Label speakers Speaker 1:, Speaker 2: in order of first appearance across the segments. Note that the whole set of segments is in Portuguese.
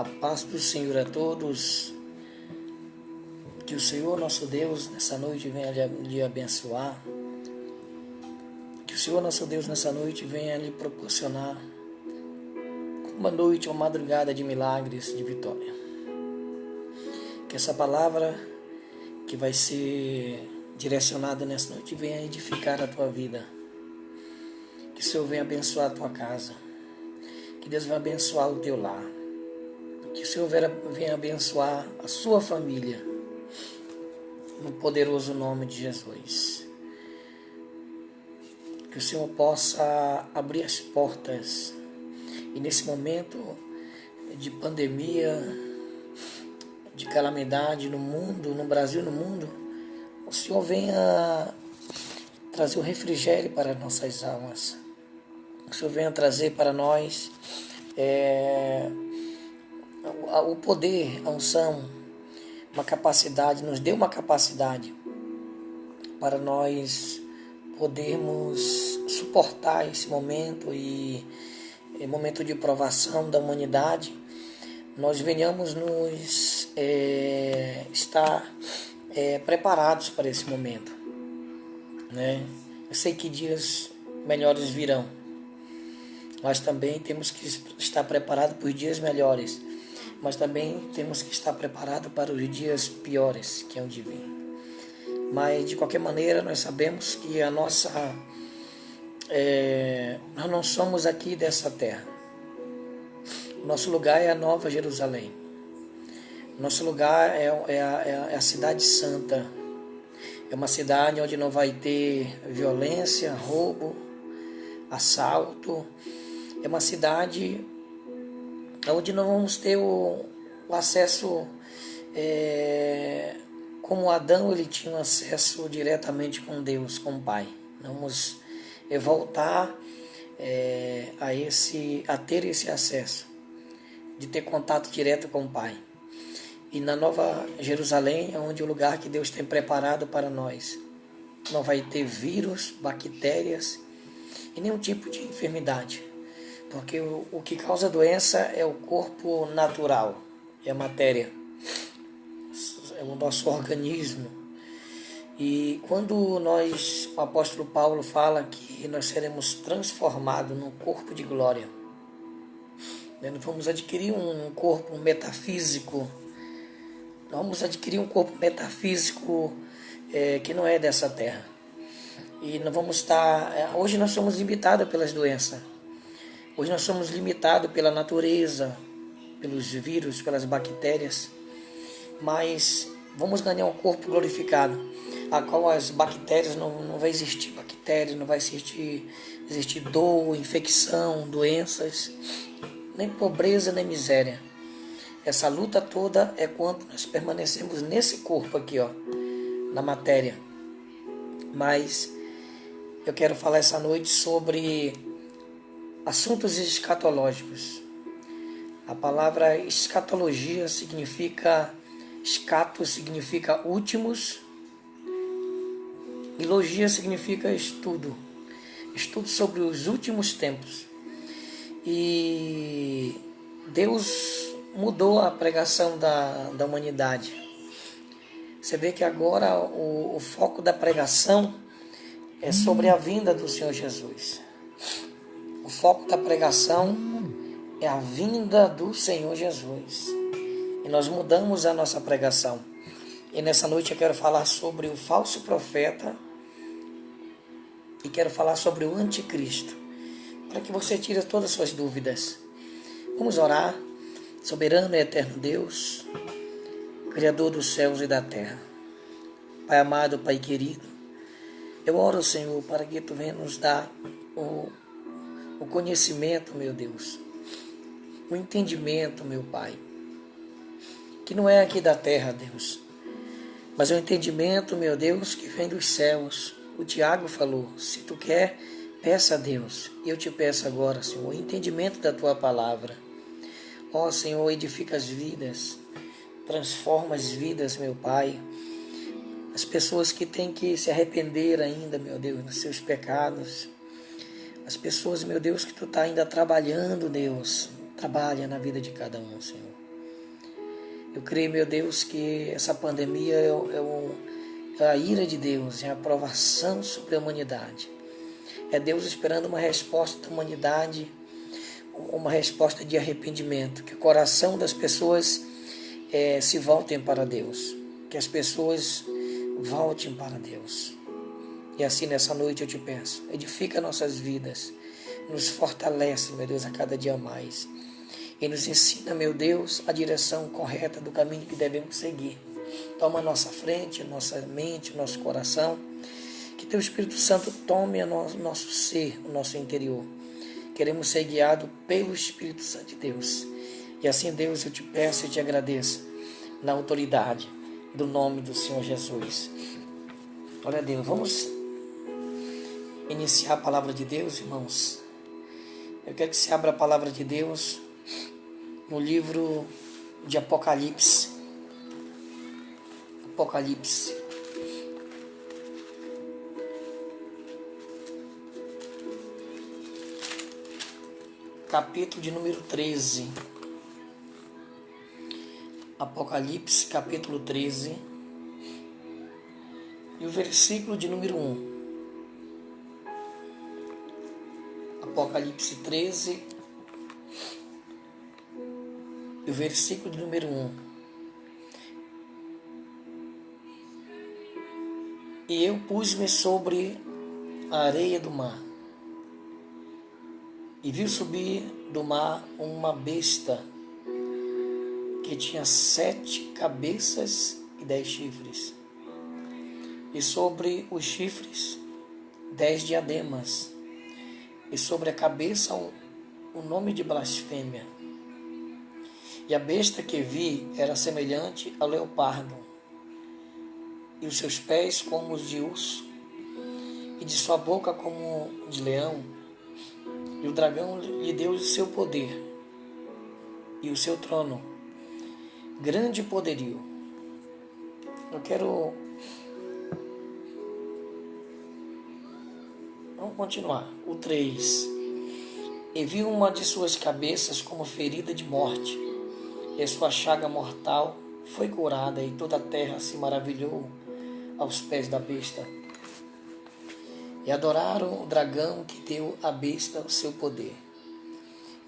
Speaker 1: A paz do Senhor a todos. Que o Senhor nosso Deus nessa noite venha lhe abençoar. Que o Senhor nosso Deus nessa noite venha lhe proporcionar uma noite, uma madrugada de milagres, de vitória. Que essa palavra que vai ser direcionada nessa noite venha edificar a tua vida. Que o Senhor venha abençoar a tua casa. Que Deus venha abençoar o teu lar. Que o Senhor venha abençoar a sua família. No poderoso nome de Jesus. Que o Senhor possa abrir as portas. E nesse momento de pandemia, de calamidade no mundo, no Brasil, no mundo, o Senhor venha trazer o refrigério para nossas almas. O Senhor venha trazer para nós o poder, a unção, uma capacidade, nos dê uma capacidade para nós podermos suportar esse momento e momento de provação da humanidade. Nós venhamos nos estar preparados para esse momento, né? Eu sei que dias melhores virão, mas também temos que estar preparados para os dias melhores, mas também temos que estar preparados para os dias piores que hão de vir. Mas de qualquer maneira nós sabemos que nós não somos aqui dessa terra. O nosso lugar é a Nova Jerusalém. Nosso lugar é a cidade santa. É uma cidade onde não vai ter violência, roubo, assalto. É uma cidade onde não vamos ter o acesso como Adão ele tinha um acesso diretamente com Deus, com o Pai. Vamos voltar a ter esse acesso, de ter contato direto com o Pai. E na Nova Jerusalém é onde o lugar que Deus tem preparado para nós. Não vai ter vírus, bactérias e nenhum tipo de enfermidade. Porque o que causa doença é o corpo natural, é a matéria, é o nosso organismo. E quando o apóstolo Paulo fala que nós seremos transformados num corpo de glória, nós vamos adquirir um corpo metafísico, vamos adquirir um corpo metafísico que não é dessa terra. E nós vamos estar, hoje nós somos limitados pelas doenças. Hoje nós somos limitados pela natureza, pelos vírus, pelas bactérias, mas vamos ganhar um corpo glorificado, a qual as bactérias não vai existir bactérias, não vai existir dor, infecção, doenças, nem pobreza, nem miséria. Essa luta toda é quando nós permanecemos nesse corpo aqui, na matéria. Mas eu quero falar essa noite sobre assuntos escatológicos. A palavra escatologia significa, escato significa últimos, e logia significa estudo sobre os últimos tempos. E Deus mudou a pregação da humanidade. Você vê que agora o foco da pregação é sobre a vinda do Senhor Jesus. O foco da pregação é a vinda do Senhor Jesus. E nós mudamos a nossa pregação. E nessa noite eu quero falar sobre o falso profeta e quero falar sobre o anticristo, para que você tire todas as suas dúvidas. Vamos orar. Soberano e eterno Deus, Criador dos céus e da terra, Pai amado, Pai querido, eu oro, Senhor, para que Tu venha nos dar o conhecimento, meu Deus, o entendimento, meu Pai, que não é aqui da terra, Deus, mas é o entendimento, meu Deus, que vem dos céus. O Tiago falou, se Tu quer, peça a Deus, e eu te peço agora, Senhor, o entendimento da Tua palavra. Ó Senhor, edifica as vidas, transforma as vidas, meu Pai. As pessoas que têm que se arrepender ainda, meu Deus, dos seus pecados. As pessoas, meu Deus, que Tu está ainda trabalhando, Deus. Trabalha na vida de cada um, Senhor. Eu creio, meu Deus, que essa pandemia é a ira de Deus, é a provação sobre a humanidade. É Deus esperando uma resposta da humanidade, uma resposta de arrependimento, que o coração das pessoas se voltem para Deus, que as pessoas voltem para Deus. E assim nessa noite eu te peço, edifica nossas vidas, nos fortalece, meu Deus, a cada dia mais. E nos ensina, meu Deus, a direção correta do caminho que devemos seguir. Toma a nossa frente, a nossa mente, o nosso coração. Que Teu Espírito Santo tome o nosso ser, o nosso interior. Queremos ser guiados pelo Espírito Santo de Deus. E assim, Deus, eu te peço e te agradeço na autoridade do nome do Senhor Jesus. Glória a Deus. Vamos iniciar a palavra de Deus, irmãos. Eu quero que você abra a palavra de Deus no livro de Apocalipse. Apocalipse. Capítulo de número 13. Apocalipse, capítulo 13. E o versículo de número 1. Apocalipse 13. E o versículo de número 1. E eu pus-me sobre a areia do mar, e vi subir do mar uma besta, que tinha 7 cabeças e 10 chifres, e sobre os chifres 10 diademas, e sobre a cabeça um nome de blasfêmia. E a besta que vi era semelhante ao leopardo, e os seus pés como os de urso, e de sua boca como de leão. E o dragão lhe deu o seu poder e o seu trono, grande poderio. Vamos continuar. O 3. E vi uma de suas cabeças como ferida de morte, e a sua chaga mortal foi curada, e toda a terra se maravilhou aos pés da besta. E adoraram o dragão que deu à besta o seu poder.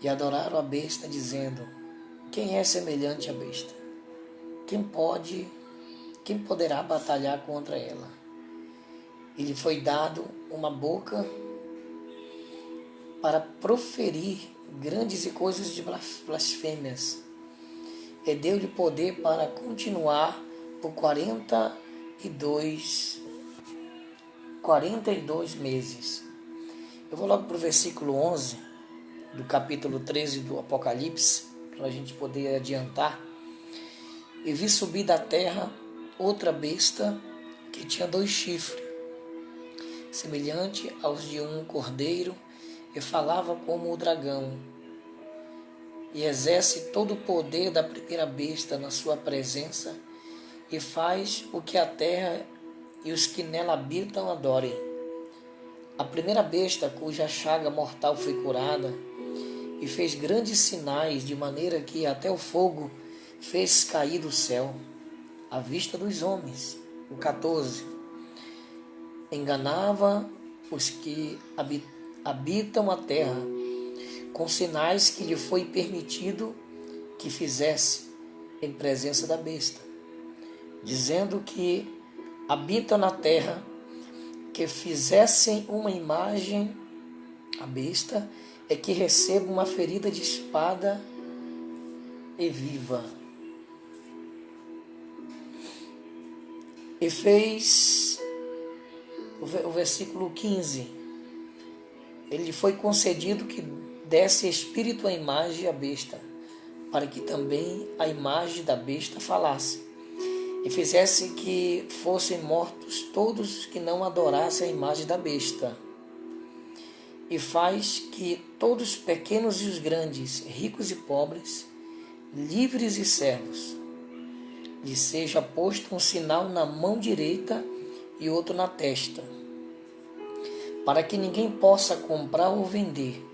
Speaker 1: E adoraram a besta, dizendo: quem é semelhante à besta? Quem poderá batalhar contra ela? E lhe foi dado uma boca para proferir grandes e coisas de blasfêmias. E deu-lhe poder para continuar por 42 meses. Eu vou logo para o versículo 11 do capítulo 13 do Apocalipse, para a gente poder adiantar. E vi subir da terra outra besta que tinha 2 chifres, semelhante aos de um cordeiro, e falava como o dragão, e exerce todo o poder da primeira besta na sua presença, e faz o que a terra e os que nela habitam adorem. A primeira besta, cuja chaga mortal foi curada, e fez grandes sinais, de maneira que até o fogo fez cair do céu, à vista dos homens. O 14. Enganava os que habitam a terra, com sinais que lhe foi permitido que fizesse em presença da besta, dizendo que habitam na terra, que fizessem uma imagem à besta, é que receba uma ferida de espada e viva. E fez o versículo 15. Ele foi concedido que desse espírito à imagem à besta, para que também a imagem da besta falasse, e fizesse que fossem mortos todos os que não adorassem a imagem da besta. E faz que todos os pequenos e os grandes, ricos e pobres, livres e servos, lhe seja posto um sinal na mão direita e outro na testa, para que ninguém possa comprar ou vender,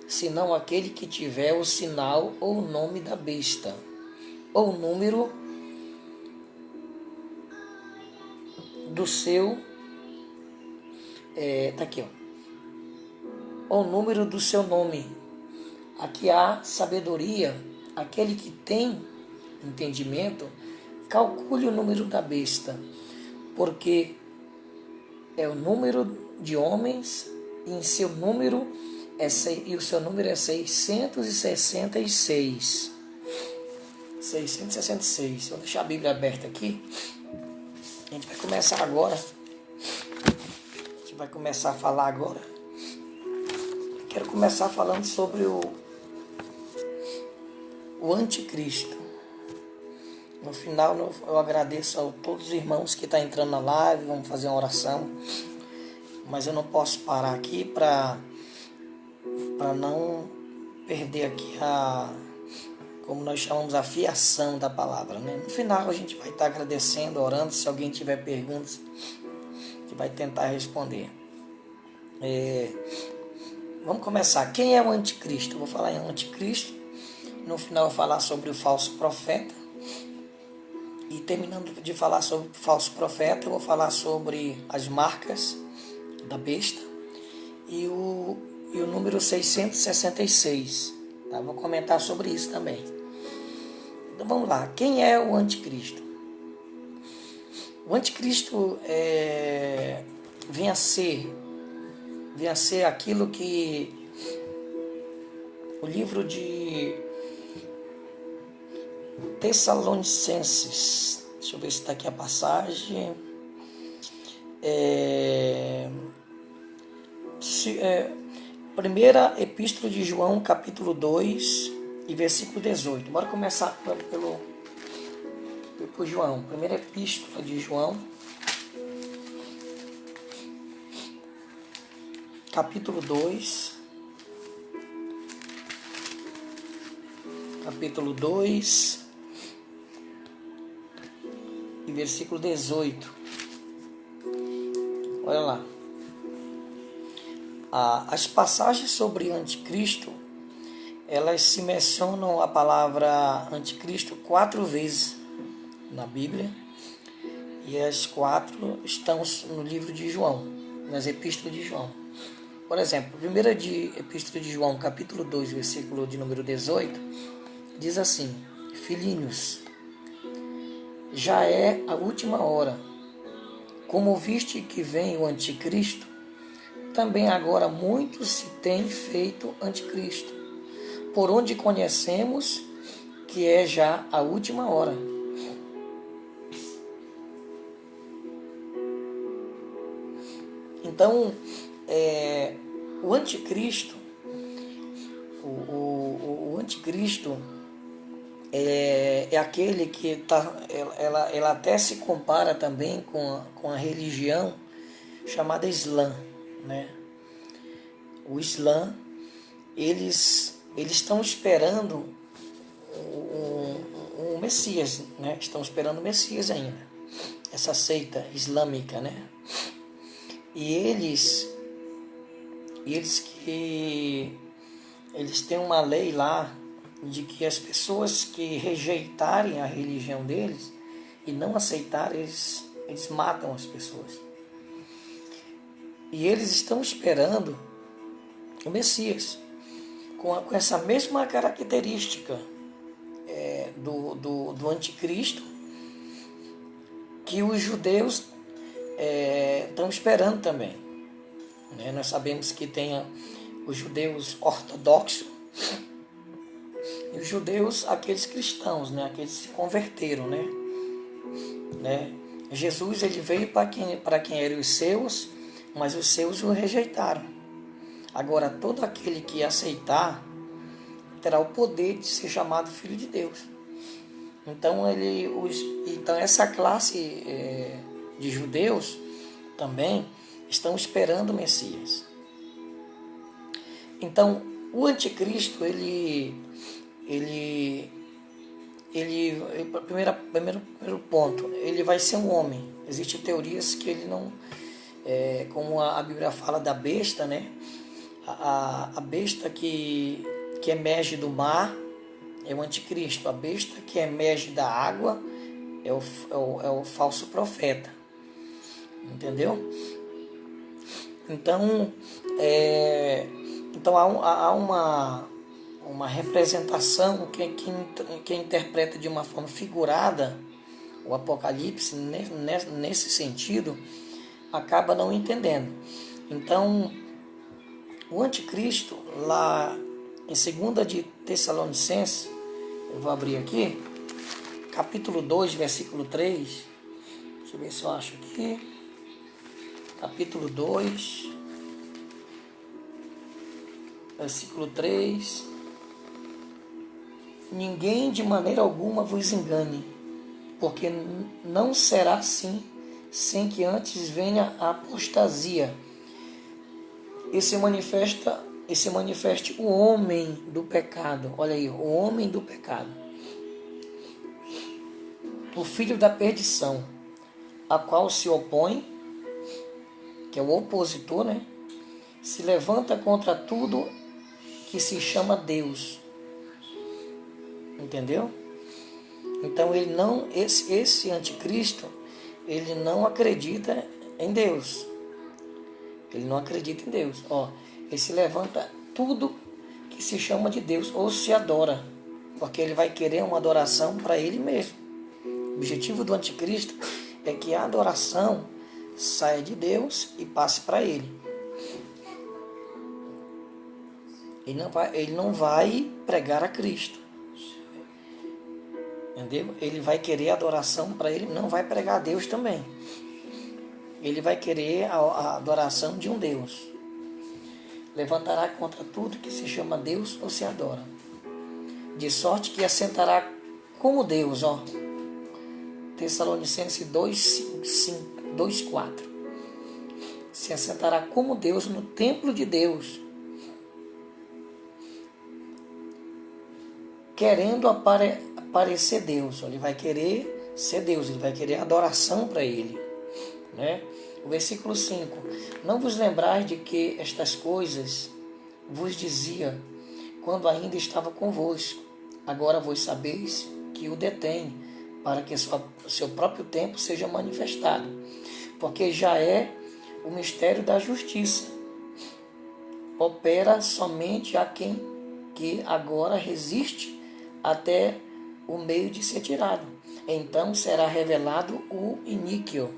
Speaker 1: senão aquele que tiver o sinal ou o nome da besta ou número do seu, tá aqui, ou número do seu nome. Aqui há sabedoria, aquele que tem entendimento, calcule o número da besta, porque é o número de homens e o seu número é 666. 666. Vou deixar a Bíblia aberta aqui. A gente vai começar agora. A gente vai começar a falar agora. Quero começar falando sobre o anticristo. No final eu agradeço a todos os irmãos que estão entrando na live, vamos fazer uma oração. Mas eu não posso parar aqui para não perder aqui como nós chamamos, a fiação da palavra, né? No final a gente vai estar agradecendo, orando. Se alguém tiver perguntas, a gente vai tentar responder. Vamos começar. Quem é o anticristo? Eu vou falar em anticristo. No final eu vou falar sobre o falso profeta. E terminando de falar sobre o falso profeta, eu vou falar sobre as marcas da besta e o número 666. Tá? Vou comentar sobre isso também. Então vamos lá. Quem é o anticristo? O anticristo vem a ser aquilo que o livro de Tessalonicenses, deixa eu ver se está aqui a passagem, primeira epístola de João, capítulo 2 e versículo 18. Bora começar por João. Primeira epístola de João, capítulo 2, e versículo 18. Olha lá. As passagens sobre anticristo, elas se mencionam a palavra anticristo 4 vezes na Bíblia, e as 4 estão no livro de João, nas epístolas de João. Por exemplo, a primeira epístola de João, capítulo 2, versículo de número 18, diz assim: Filhinhos, já é a última hora. Como viste que vem o anticristo, também agora muitos se têm feito anticristo, por onde conhecemos que é já a última hora. Então, o anticristo, o anticristo é aquele que ela até se compara também com a religião chamada Islã, né? O Islã, eles estão esperando o Messias, né? Estão esperando o Messias ainda, essa seita islâmica, né? E eles têm uma lei lá de que as pessoas que rejeitarem a religião deles e não aceitarem, eles matam as pessoas. E eles estão esperando o Messias, com essa mesma característica do anticristo que os judeus estão esperando também. Né? Nós sabemos que tem os judeus ortodoxos e os judeus, aqueles cristãos, né? Aqueles que se converteram, né? Jesus, ele veio para quem eram os seus, mas os seus o rejeitaram. Agora, todo aquele que aceitar terá o poder de ser chamado filho de Deus. Então, essa classe de judeus também estão esperando o Messias. Então, o anticristo, primeiro ponto, ele vai ser um homem. Existem teorias que ele não, como a Bíblia fala da besta, né? A besta que emerge do mar, é o anticristo. A besta que emerge da água é o falso profeta. Entendeu? Então, há uma representação que interpreta de uma forma figurada o Apocalipse nesse sentido, acaba não entendendo. Então, o anticristo, lá em 2 de Tessalonicenses, eu vou abrir aqui, capítulo 2, versículo 3, deixa eu ver se eu acho aqui, capítulo 2, versículo 3, ninguém de maneira alguma vos engane, porque não será assim, sem que antes venha a apostasia e se manifeste o homem do pecado. Olha aí, o homem do pecado, o filho da perdição, a qual se opõe, que é o opositor, né? Se levanta contra tudo que se chama Deus. Entendeu? Então esse anticristo, ele não acredita em Deus. Ele não acredita em Deus. Ele se levanta tudo que se chama de Deus, ou se adora, porque ele vai querer uma adoração para ele mesmo. O objetivo do anticristo é que a adoração saia de Deus e passe para ele. Ele não vai pregar a Cristo. Entendeu? Ele vai querer adoração para ele, não vai pregar a Deus também. Ele vai querer a adoração de um Deus. Levantará contra tudo que se chama Deus ou se adora. De sorte que assentará como Deus. Tessalonicenses 2:4. Se assentará como Deus no templo de Deus, querendo parecer Deus. Ele vai querer ser Deus, ele vai querer adoração para ele, né? O versículo 5: não vos lembrais de que estas coisas vos dizia quando ainda estava convosco, agora vos sabeis que o detém, para que seu próprio tempo seja manifestado, porque já é o mistério da justiça, opera somente a quem que agora resiste até o meio de ser tirado. Então será revelado o iníquo.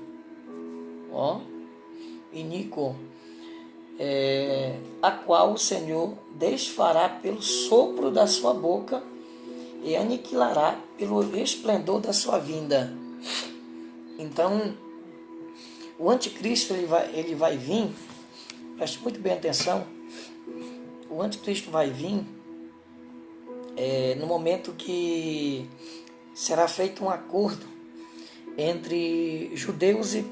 Speaker 1: Iníquo, a qual o Senhor desfará pelo sopro da sua boca e aniquilará pelo esplendor da sua vinda. Então, o anticristo ele vai vir, preste muito bem atenção, o anticristo vai vir no momento que será feito um acordo entre judeus e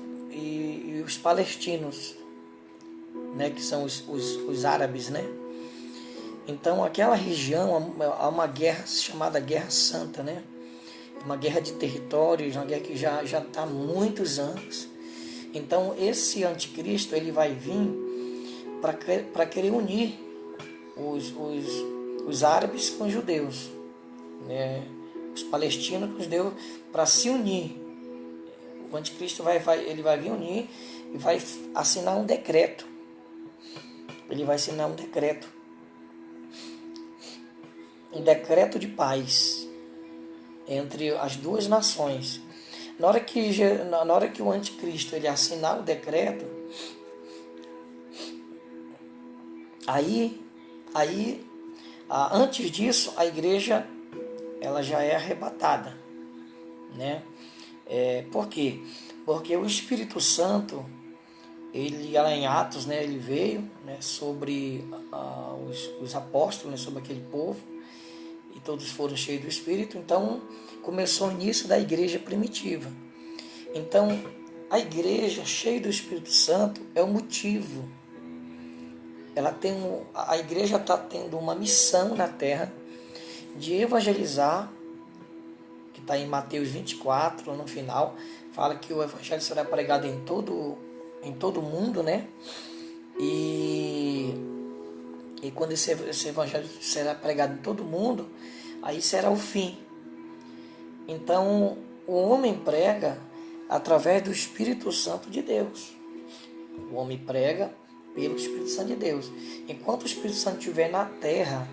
Speaker 1: os palestinos, né, que são os árabes, né? Então, aquela região, há uma guerra chamada Guerra Santa, né? Uma guerra de territórios, uma guerra que já está há muitos anos. Então, esse anticristo ele vai vir para querer unir os árabes com os judeus, né? Os palestinos com os judeus, para se unir. O anticristo ele vai vir unir e vai assinar um decreto. Ele vai assinar um decreto de paz entre as duas nações. Na hora que o anticristo ele assinar o decreto, aí antes disso a igreja ela já é arrebatada, né? Por quê? Porque o Espírito Santo, ele lá em Atos, né, ele veio, né, sobre os apóstolos, né, sobre aquele povo, e todos foram cheios do Espírito. Então começou o início da igreja primitiva. Então a igreja cheia do Espírito Santo é o motivo. A igreja está tendo uma missão na terra de evangelizar, que está em Mateus 24, no final, fala que o evangelho será pregado em todo o mundo, né? E quando esse evangelho será pregado em todo o mundo, aí será o fim. Então, o homem prega através do Espírito Santo de Deus. O homem prega pelo Espírito Santo de Deus. Enquanto o Espírito Santo estiver na terra,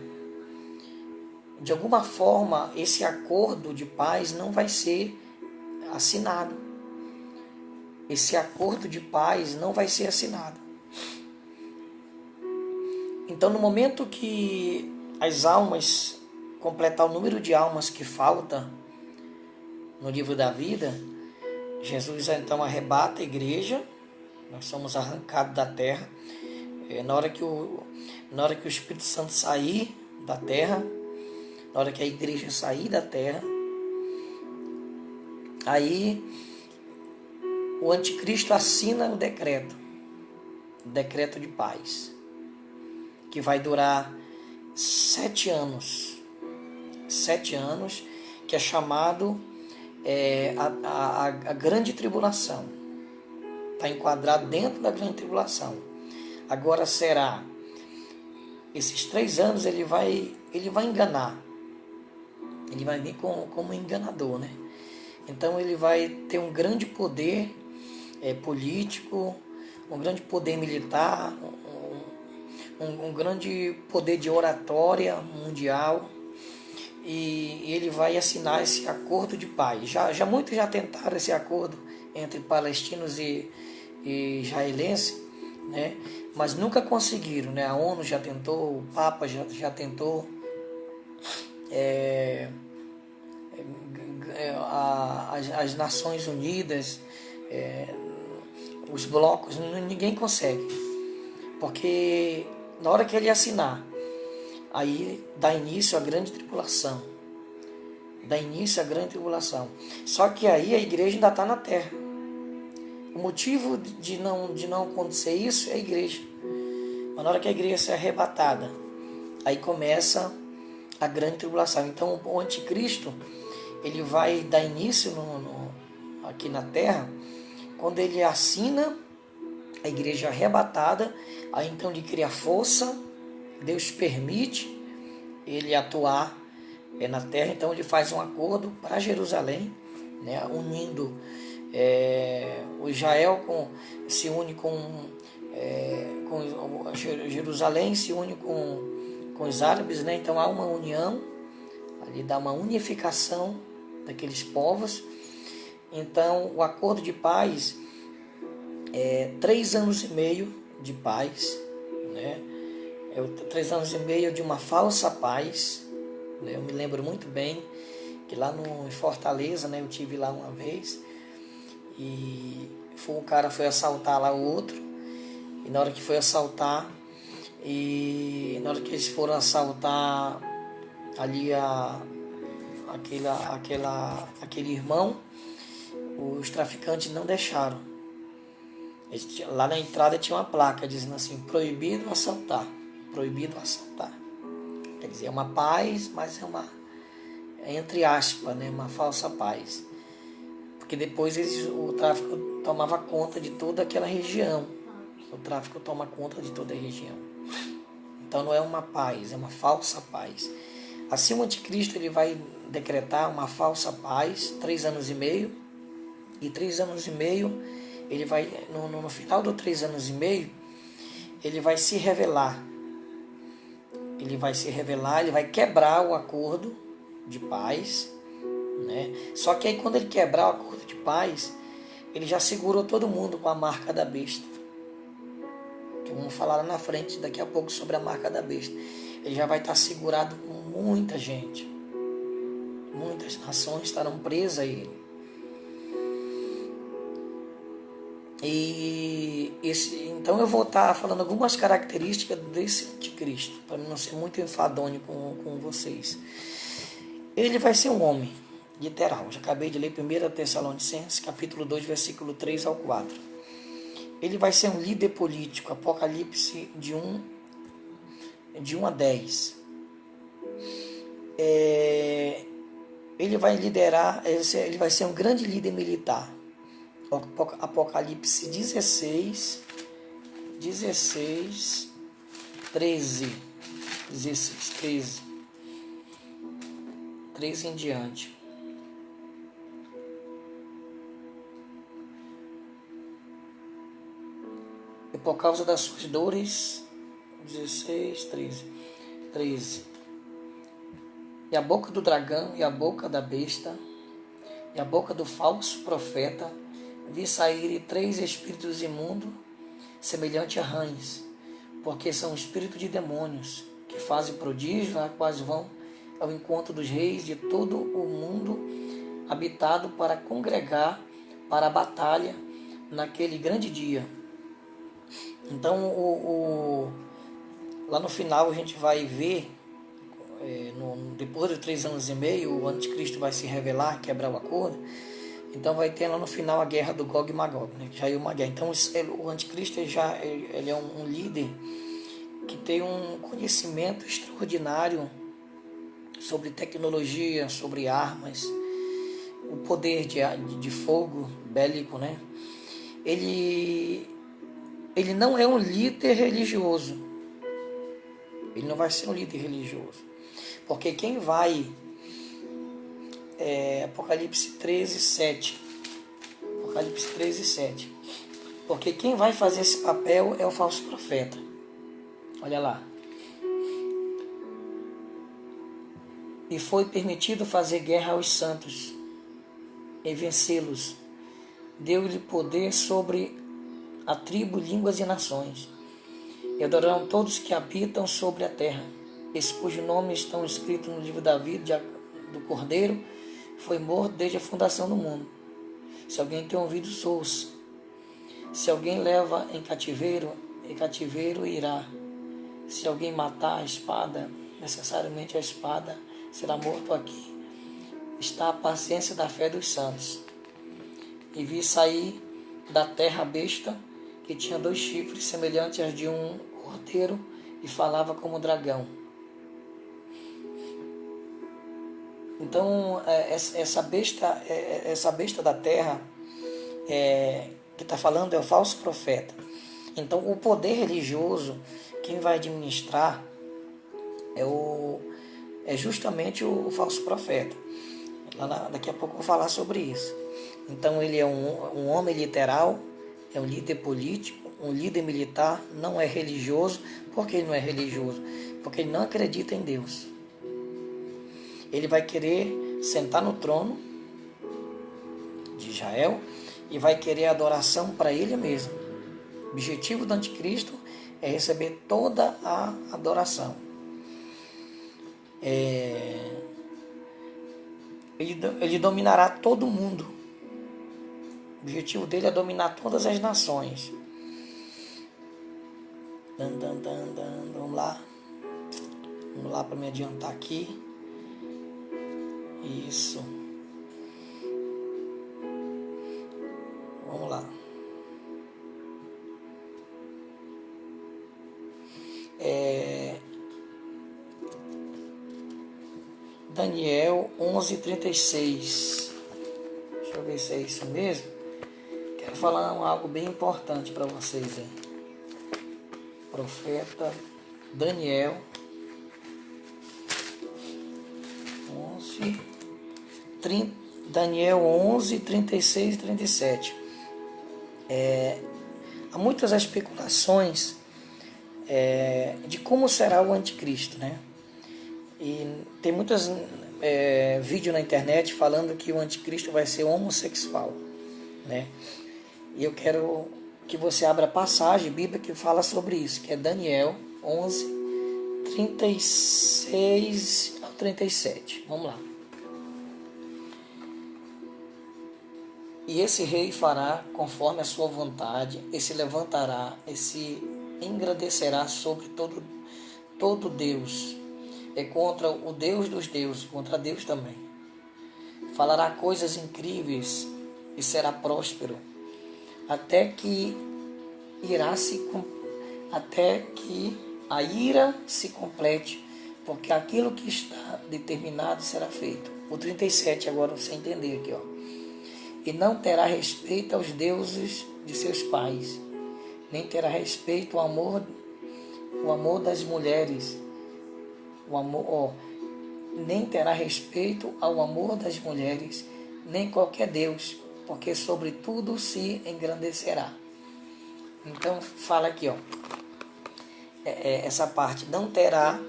Speaker 1: de alguma forma, esse acordo de paz não vai ser assinado. Esse acordo de paz não vai ser assinado. Então, no momento que as almas completar o número de almas que falta no livro da vida, Jesus então arrebata a igreja, nós somos arrancados da terra. Na hora que o Espírito Santo sair da terra, na hora que a igreja sair da terra, aí o anticristo assina o decreto de paz, que vai durar 7 anos. 7 anos, que é chamado a grande tribulação. Está enquadrado dentro da grande tribulação. Agora será, esses 3 anos ele vai enganar. Ele vai vir como enganador, né? Então ele vai ter um grande poder político, um grande poder militar, um grande poder de oratória mundial, e ele vai assinar esse acordo de paz. Muitos já tentaram esse acordo entre palestinos e israelenses, né? Mas nunca conseguiram, né? A ONU já tentou, o Papa já tentou, as Nações Unidas, os blocos, ninguém consegue, porque na hora que ele assinar, aí dá início à grande tribulação. Só que aí a igreja ainda está na terra. O motivo de não acontecer isso é a igreja. Mas na hora que a igreja ser arrebatada, aí começa a grande tribulação. Então o anticristo, ele vai dar início aqui na terra, quando ele assina a igreja arrebatada. Aí então ele cria força, Deus permite ele atuar na terra. Então ele faz um acordo para Jerusalém, né, unindo o Israel se une com Jerusalém, se une com os árabes, né? Então há uma união, ali dá uma unificação daqueles povos. Então o acordo de paz é 3 anos e meio de paz, né? 3 anos e meio de uma falsa paz, né? Eu me lembro muito bem que lá em Fortaleza, né, eu tive lá uma vez, e um cara foi assaltar lá o outro, e na hora que foi assaltar, e na hora que eles foram assaltar ali aquele irmão, os traficantes não deixaram. Lá na entrada tinha uma placa dizendo assim: proibido assaltar. Quer dizer, é uma paz, mas entre aspas, né, uma falsa paz. Porque depois o tráfico tomava conta de toda aquela região. O tráfico toma conta de toda a região. Então não é uma paz, é uma falsa paz. Assim o anticristo ele vai decretar uma falsa paz, 3 anos e meio. E 3 anos e meio, ele vai, no final dos 3 anos e meio, ele vai se revelar. Ele vai quebrar o acordo de paz, né? Só que aí quando ele quebrar o acordo de paz, ele já segurou todo mundo com a marca da besta. Que vamos falar lá na frente, daqui a pouco, sobre a marca da besta. Ele já vai estar segurado com muita gente. Muitas nações estarão presas a ele. Então eu vou estar falando algumas características desse anticristo, para não ser muito enfadonho com vocês. Ele vai ser um homem, literal. Já acabei de ler 1 Tessalonicenses, capítulo 2, versículo 3 ao 4. Ele vai ser um líder político, Apocalipse de 1 a 10. Ele vai liderar, ele vai ser um grande líder militar. Apocalipse 16, 13. 13 em diante. E por causa das suas dores, 16, 13. E a boca do dragão, e a boca da besta, e a boca do falso profeta, vi sair 3 espíritos imundos, semelhante a rães, porque são espíritos de demônios, que fazem prodígios, a quais vão ao encontro dos reis de todo o mundo habitado para congregar para a batalha naquele grande dia. Então, lá no final a gente vai ver, depois de 3 anos e meio, o anticristo vai se revelar, quebrar o acordo. Então vai ter lá no final a guerra do Gog e Magog, né? Já é uma guerra. Então o anticristo ele é um líder que tem um conhecimento extraordinário sobre tecnologia, sobre armas, o poder de fogo bélico, né? Ele não é um líder religioso. Ele não vai ser um líder religioso. Porque quem vai... Apocalipse 13, 7. Apocalipse 13, 7. Porque quem vai fazer esse papel é o falso profeta. Olha lá. E foi permitido fazer guerra aos santos e vencê-los. Deu-lhe poder sobre a tribo, línguas e nações. E adorarão todos que habitam sobre a terra, esses cujos nomes estão escritos no livro da vida do Cordeiro, foi morto desde a fundação do mundo. Se alguém tem ouvidos, ouça. Se alguém leva em cativeiro irá. Se alguém matar a espada, necessariamente a espada será morto aqui. Está a paciência da fé dos santos. E vi sair da terra a besta, que tinha 2 chifres, semelhantes aos de um cordeiro, e falava como dragão. Então, essa besta da terra que está falando é o falso profeta. Então, o poder religioso, quem vai administrar é justamente o falso profeta. Daqui a pouco eu vou falar sobre isso. Então, ele é um homem literal, é um líder político, um líder militar, não é religioso. Por que ele não é religioso? Porque ele não acredita em Deus. Ele vai querer sentar no trono de Israel e vai querer adoração para ele mesmo. O objetivo do anticristo é receber toda a adoração. Ele dominará todo mundo. O objetivo dele é dominar todas as nações. Vamos lá. Vamos lá para me adiantar aqui. Isso. Vamos lá. Daniel 11:36. Deixa eu ver se é isso mesmo. Quero falar algo bem importante para vocês aí. Profeta Daniel 11, 36 e 37. Há muitas especulações de como será o anticristo, né? E tem muitos vídeos na internet falando que o anticristo vai ser homossexual, né? E eu quero que você abra a passagem bíblica que fala sobre isso, que é Daniel 11, 36 ao 37. Vamos lá. E esse rei fará conforme a sua vontade, e se levantará, e se engrandecerá sobre todo Deus, e contra o Deus dos deuses, contra Deus também. Falará coisas incríveis e será próspero, até que a ira se complete, porque aquilo que está determinado será feito. O 37 agora você entender aqui, ó. E não terá respeito aos deuses de seus pais, nem terá respeito ao amor das mulheres, nem terá respeito ao amor das mulheres, nem qualquer Deus, porque sobre tudo se engrandecerá. Então fala aqui, ó, essa parte, não terá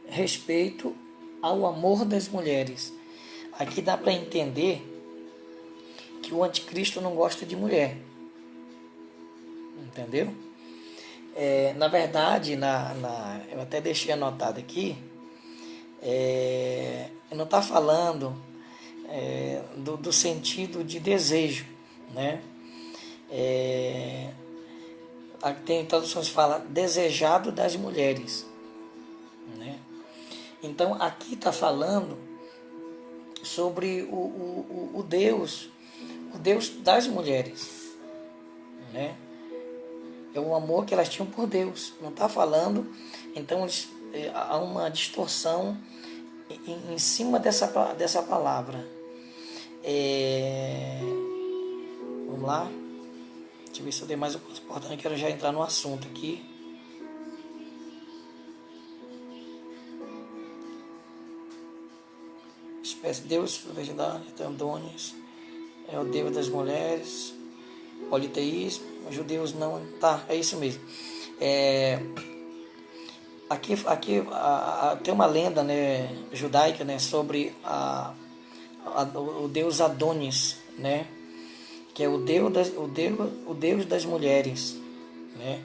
Speaker 1: respeito ao amor das mulheres. Aqui dá para entender que o anticristo não gosta de mulher, entendeu? Na verdade, eu até deixei anotado aqui, não está falando do sentido de desejo, né? Tem traduções que falam desejado das mulheres, né? Então aqui está falando sobre o Deus das mulheres, né? É o amor que elas tinham por Deus. Não está falando, então há uma distorção em cima dessa palavra. Vamos lá. Deixa eu ver se eu dei mais um coisa importante. Quero já entrar no assunto aqui. Espécie de Deus, verdade, Antônios, é o Deus das mulheres, politeísmo, os judeus não. Tá, é isso mesmo. Aqui tem uma lenda, né, judaica, né, sobre o deus Adonis, né, que é o deus das mulheres, né,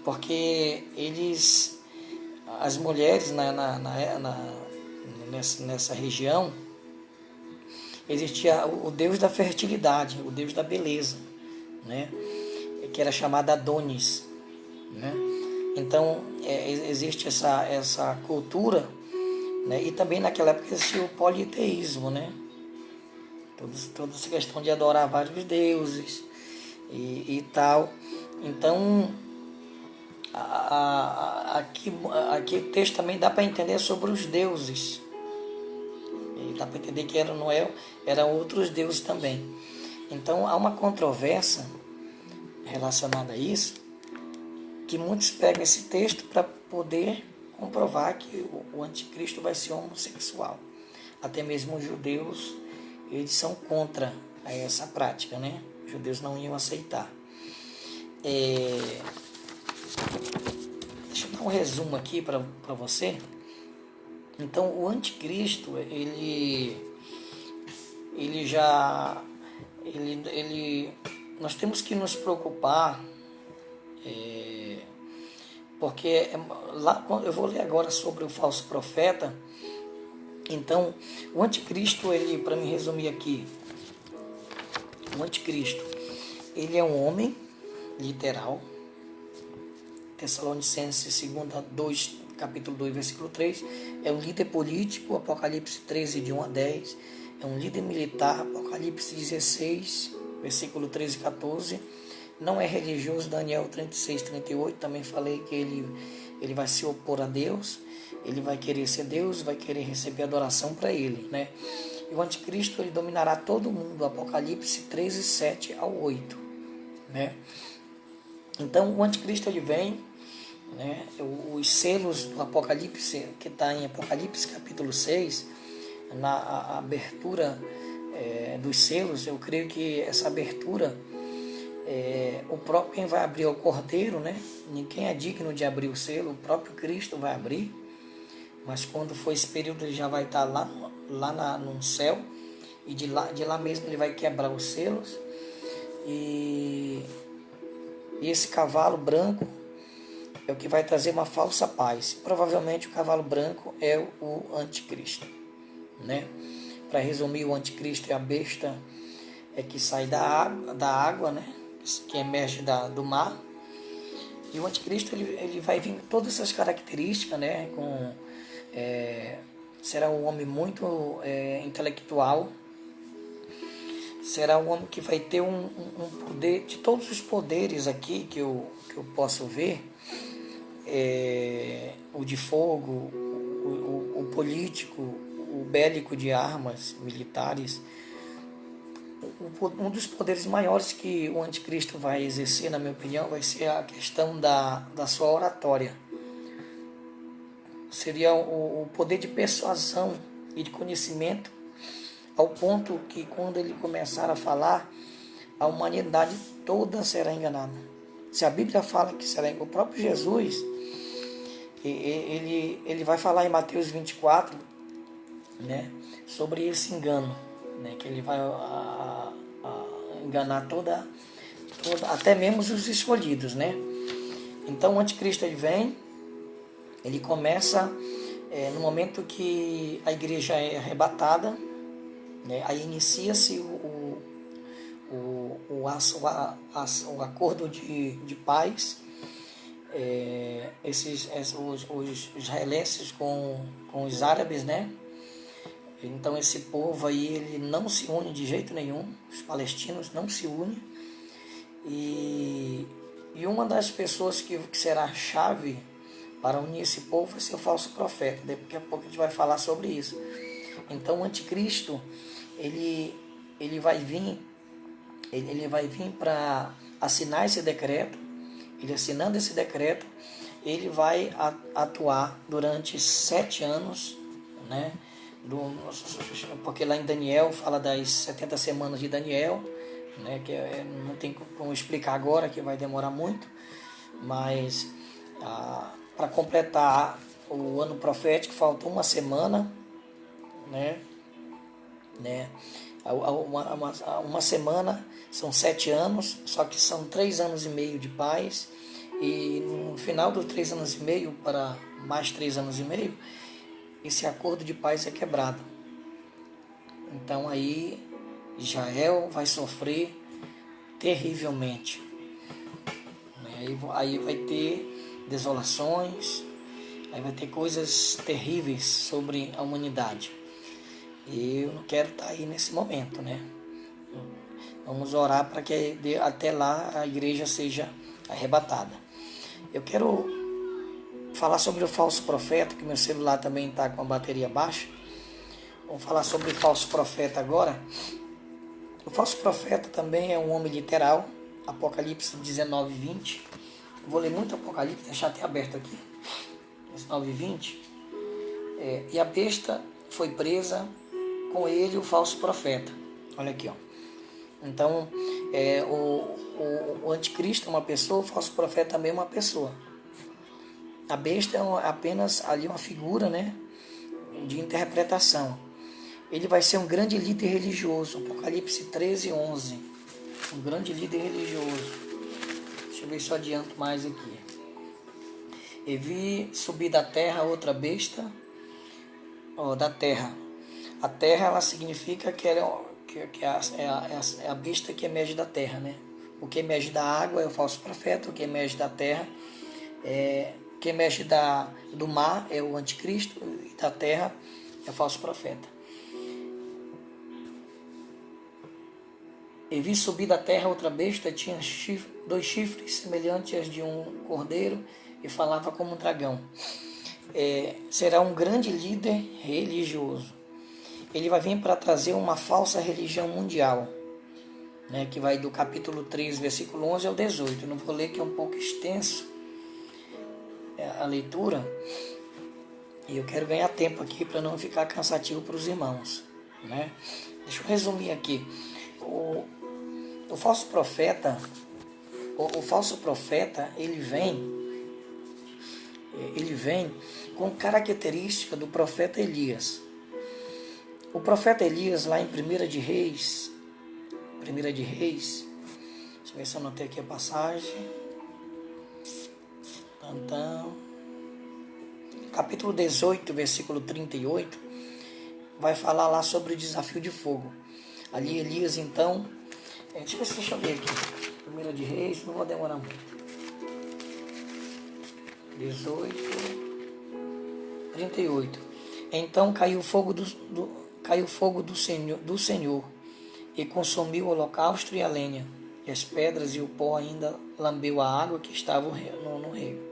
Speaker 1: porque as mulheres nessa região, existia o deus da fertilidade, o deus da beleza, né, que era chamado Adonis, né. Então existe essa cultura, né, e também naquela época existia o politeísmo, né, toda essa questão de adorar vários deuses e tal. Então aqui o texto também dá para entender sobre os deuses. E dá para entender que Noé eram outros deuses também. Então há uma controvérsia relacionada a isso, que muitos pegam esse texto para poder comprovar que o anticristo vai ser homossexual. Até mesmo os judeus, eles são contra essa prática, né? Os judeus não iam aceitar. Deixa eu dar um resumo aqui para você. Então, o anticristo, nós temos que nos preocupar, porque lá, eu vou ler agora sobre o falso profeta. Então, o anticristo, para me resumir aqui, o anticristo, ele é um homem, literal, Tessalonicenses 2, capítulo 2, versículo 3, é um líder político, Apocalipse 13, de 1 a 10, é um líder militar, Apocalipse 16, versículo 13 e 14, não é religioso, Daniel 36, 38, também falei que ele vai se opor a Deus, ele vai querer ser Deus, vai querer receber adoração para ele, né? E o anticristo, ele dominará todo mundo, Apocalipse 13, 7 ao 8, né? Então, o anticristo, ele vem, né? Os selos do Apocalipse, que está em Apocalipse capítulo 6, na abertura dos selos, eu creio que essa abertura, o próprio quem vai abrir é o Cordeiro, né? Ninguém é digno de abrir o selo, o próprio Cristo vai abrir, mas quando for esse período ele já vai estar lá no céu, e de lá mesmo ele vai quebrar os selos, e esse cavalo branco é o que vai trazer uma falsa paz. Provavelmente o cavalo branco é o anticristo, né? Para resumir, o anticristo é a besta que sai da água, né? Que emerge do mar. E o anticristo, ele vai vir com todas essas características, né? Será um homem muito intelectual, será um homem que vai ter um poder, de todos os poderes aqui que eu posso ver, o de fogo, o político, o bélico de armas militares, um dos poderes maiores que o anticristo vai exercer, na minha opinião, vai ser a questão da sua oratória. Seria o poder de persuasão e de conhecimento, ao ponto que quando ele começar a falar, a humanidade toda será enganada. Se a Bíblia fala que será, o próprio Jesus, ele vai falar em Mateus 24, né, sobre esse engano, né, que ele vai enganar toda, até mesmo os escolhidos, né? Então o anticristo ele vem, ele começa no momento que a igreja é arrebatada, né, aí inicia-se o acordo de paz, os israelenses com os árabes, né? Então esse povo aí ele não se une de jeito nenhum, os palestinos não se unem, e uma das pessoas que será a chave para unir esse povo vai ser o falso profeta. Daqui a pouco a gente vai falar sobre isso. Então o anticristo ele vai vir para assinar esse decreto. Ele assinando esse decreto, ele vai atuar durante 7 anos, né? Porque lá em Daniel fala das 70 semanas de Daniel, né? Que não tem como explicar agora, que vai demorar muito, mas para completar o ano profético falta uma semana, né? Uma semana são 7 anos, só que são 3 anos e meio de paz, e no final dos 3 anos e meio para mais 3 anos e meio, esse acordo de paz é quebrado. Então aí Israel vai sofrer terrivelmente. Aí vai ter desolações, aí vai ter coisas terríveis sobre a humanidade. E eu não quero estar aí nesse momento, né? Vamos orar para que até lá a igreja seja arrebatada. Eu quero falar sobre o falso profeta, que meu celular também está com a bateria baixa. Vamos falar sobre o falso profeta agora. O falso profeta também é um homem literal. Apocalipse 19, 20. Eu vou ler muito Apocalipse, deixar até aberto aqui. 19, 20. E a besta foi presa, com ele o falso profeta. Olha aqui, ó. Então, o anticristo é uma pessoa, o falso profeta também é uma pessoa. A besta é apenas ali uma figura, né, de interpretação. Ele vai ser um grande líder religioso. Apocalipse 13, 11. Um grande líder religioso. Deixa eu ver se eu adianto mais aqui. E vi subir da terra outra besta, da terra. A terra, ela significa que ela é a besta que emerge da terra, né? O que emerge da água é o falso profeta, o que emerge da terra o que emerge do mar é o anticristo, e da terra é o falso profeta. E vi subir da terra outra besta, tinha 2 chifres semelhantes aos de um cordeiro, e falava como um dragão. Será um grande líder religioso. Ele vai vir para trazer uma falsa religião mundial, né, que vai do capítulo 3, versículo 11 ao 18. Eu não vou ler, que é um pouco extenso a leitura, e eu quero ganhar tempo aqui para não ficar cansativo para os irmãos, né? Deixa eu resumir aqui. O falso profeta, ele vem com característica do profeta Elias. O profeta Elias, lá em 1 de Reis, deixa eu ver se eu anotei aqui a passagem. Então, capítulo 18, versículo 38, vai falar lá sobre o desafio de fogo. Ali Elias, então, deixa eu ver aqui, 1 de Reis, não vou demorar muito. 18, 38. Então caiu fogo do Senhor e consumiu o holocausto e a lenha, e as pedras e o pó ainda lambeu a água que estava no rego.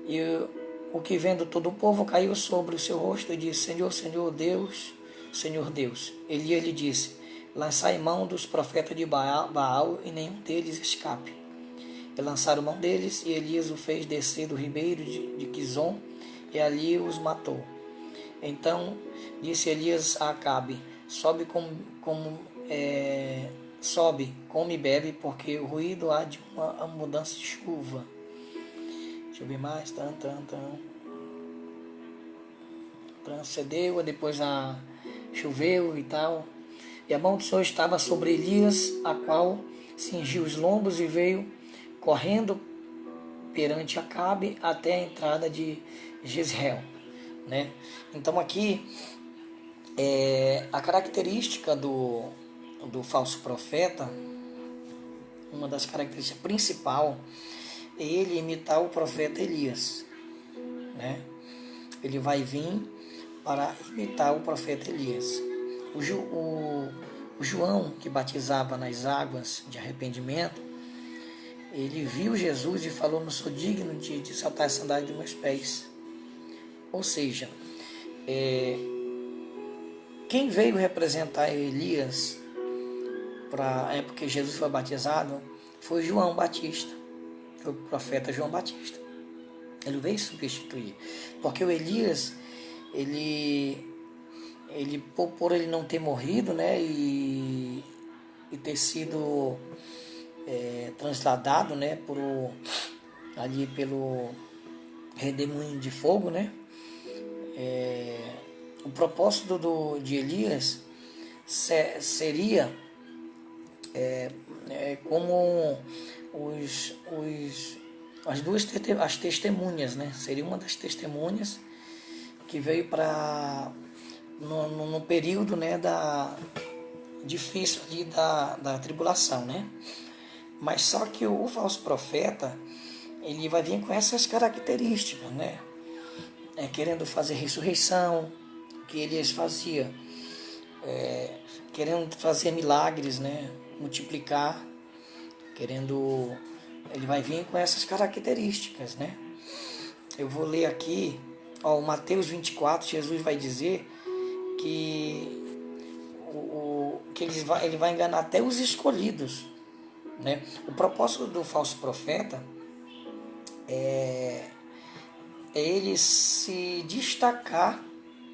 Speaker 1: E o que vendo todo o povo caiu sobre o seu rosto e disse: Senhor, Senhor Deus, Senhor Deus. Elias lhe disse: lançai mão dos profetas de Baal e nenhum deles escape. E lançaram mão deles, e Elias o fez descer do ribeiro de Quizon, e ali os matou. Então disse Elias a Acabe: sobe, sobe, come e bebe, porque o ruído há de uma mudança de chuva. Deixa eu ver mais. Transcendeu, depois choveu e tal. E a mão do Senhor estava sobre Elias, a qual cingiu os lombos e veio correndo perante Acabe até a entrada de Jezreel, né? Então aqui a característica do falso profeta, uma das características principais, é ele imitar o profeta Elias, né? Ele vai vir para imitar o profeta Elias. O João, que batizava nas águas de arrependimento, ele viu Jesus e falou: não sou digno de saltar as sandálias dos meus pés. Ou seja, quem veio representar Elias para a época que Jesus foi batizado foi João Batista, foi o profeta João Batista. Ele veio substituir, porque o Elias, ele por ele não ter morrido, né, e ter sido transladado, né, ali pelo redemoinho de fogo, né, o propósito de Elias seria como as testemunhas, né? Seria uma das testemunhas que veio para no período, né, difícil ali da tribulação, né? Mas só que o falso profeta, ele vai vir com essas características, né? Querendo fazer ressurreição, que Elias fazia, querendo fazer milagres, né? Multiplicar, ele vai vir com essas características, né? Eu vou ler aqui, o Mateus 24, Jesus vai dizer que ele vai enganar até os escolhidos, né? O propósito do falso profeta é ele se destacar,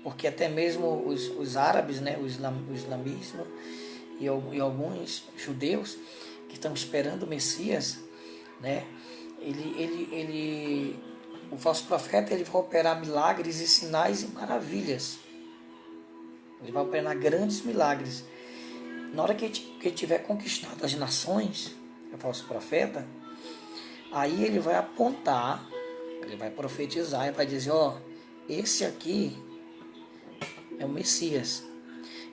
Speaker 1: porque até mesmo os árabes, né, o islamismo e alguns judeus que estão esperando o Messias, né, o falso profeta, ele vai operar milagres e sinais e maravilhas. Ele vai operar grandes milagres. Na hora que ele tiver conquistado as nações, o falso profeta, aí ele vai apontar, ele vai profetizar e vai dizer: esse aqui é o Messias.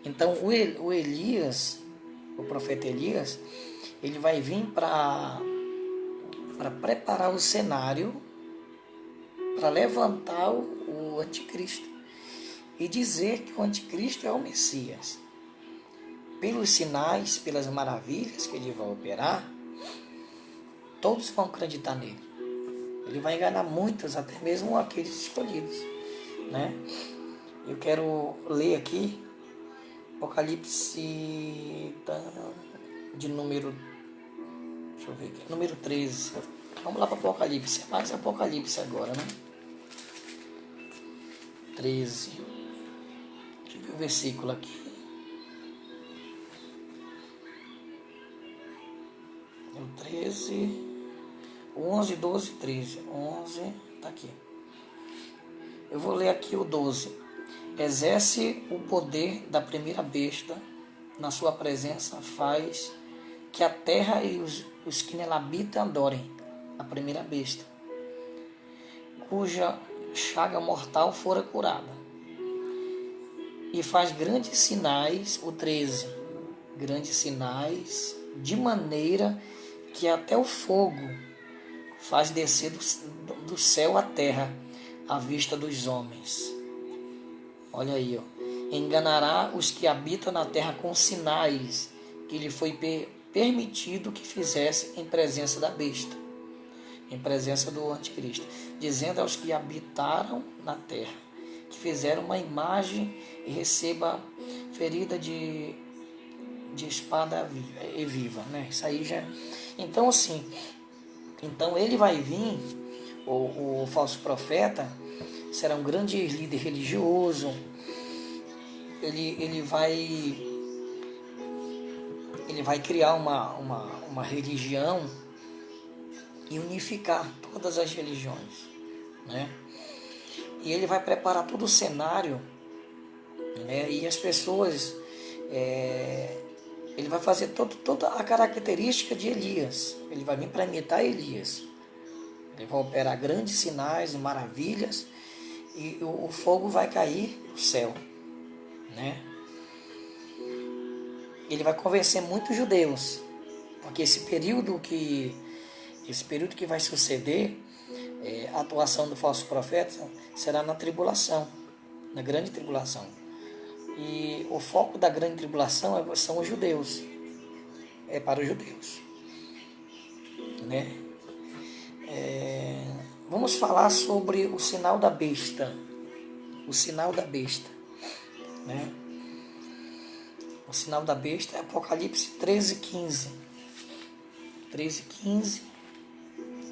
Speaker 1: Então o Elias, o profeta Elias, ele vai vir para preparar o cenário, para levantar o anticristo e dizer que o anticristo é o Messias. Pelos sinais, pelas maravilhas que ele vai operar, todos vão acreditar nele. Ele vai enganar muitos, até mesmo aqueles escolhidos, né? Eu quero ler aqui Apocalipse de número, deixa eu ver aqui, número 13. Vamos lá para Apocalipse, é mais Apocalipse agora, né? 13. Deixa eu ver o versículo aqui. O 13, 11, 12, 13. 11, tá aqui. Eu vou ler aqui o 12. Exerce o poder da primeira besta, na sua presença faz que a terra e os que nela habitam adorem a primeira besta, cuja chaga mortal fora curada. E faz grandes sinais, o 13, grandes sinais, de maneira que até o fogo faz descer do céu à terra à vista dos homens. Olha aí, enganará os que habitam na terra com sinais que lhe foi permitido que fizesse em presença da besta, em presença do anticristo, dizendo aos que habitaram na terra, que fizeram uma imagem e receba ferida de de espada e viva, né? Isso aí já. Então assim, então ele vai vir, o falso profeta será um grande líder religioso. Ele vai criar uma religião e unificar todas as religiões, né? E ele vai preparar todo o cenário, né? E as pessoas, ele vai fazer toda a característica de Elias. Ele vai vir para imitar Elias. Ele vai operar grandes sinais e maravilhas, e o fogo vai cair do céu, né? Ele vai convencer muitos judeus, porque esse período que vai suceder, a atuação do falso profeta será na tribulação, na grande tribulação. E o foco da grande tribulação são os judeus, é para os judeus, né? Vamos falar sobre o sinal da besta, o sinal da besta, né? O sinal da besta é Apocalipse 13:15. 13:15.